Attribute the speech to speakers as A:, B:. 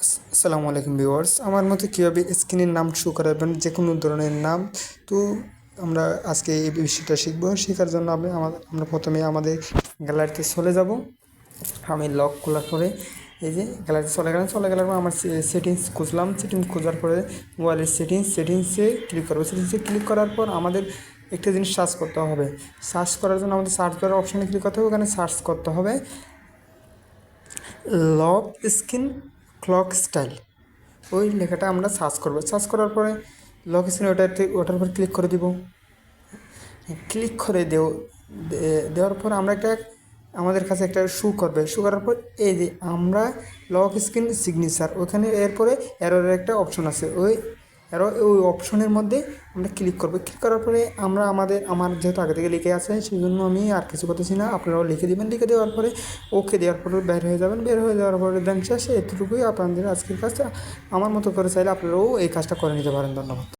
A: আসসালামু আলাইকুম ভিউয়ার্স, আমার মতে কীভাবে স্ক্রিনের নাম শো করাবেন যে কোনো ধরনের নাম। তো আমরা আজকে এই বিষয়টা শিখবো। শেখার জন্য আমরা প্রথমে আমাদের গ্যালারিতে চলে যাব। আমি লক খোলার পরে এই যে গ্যালারিতে চলে গেলার পর আমার সেটিংস খুঁজলাম। সেটিংস খোঁজার পরে মোবাইলের সেটিংসে ক্লিক করবো। সেটিংসে ক্লিক করার পর আমাদের একটা জিনিস সার্চ করতে হবে। সার্চ করার জন্য আমাদের সার্চ করার অপশানে ক্লিক করতে হবে। ওখানে সার্চ করতে হবে লক স্ক্রিন ক্লক স্টাইল। ওই লেখাটা আমরা সার্চ করবো। সার্চ করার পরে লক স্ক্রিন ওটার উপর ক্লিক করে দিব। ক্লিক করে দেওয়ার পর আমরা আমাদের কাছে একটা শু করবে। শু করার পর এই যে আমরা লক স্ক্রিন সিগনেচার ওখানে এরপরে এররের একটা অপশন আছে। ওই অপশনের মধ্যে আমরা ক্লিক করবো। ক্লিক করার পরে আমার যেহেতু আগে থেকে লিখে আছে সেই জন্য আমি আর কিছু করতেছি না, আপনারাও লিখে দেবেন। লিখে দেওয়ার পরে ওকে দেওয়ার পরে বের হয়ে যাবেন। বের হয়ে যাওয়ার পরে দেন শেষে এতটুকুই আপনাদের আজকের কাজটা। আমার মতো করে চাইলে আপনারাও এই কাজটা করে নিতে পারেন। ধন্যবাদ।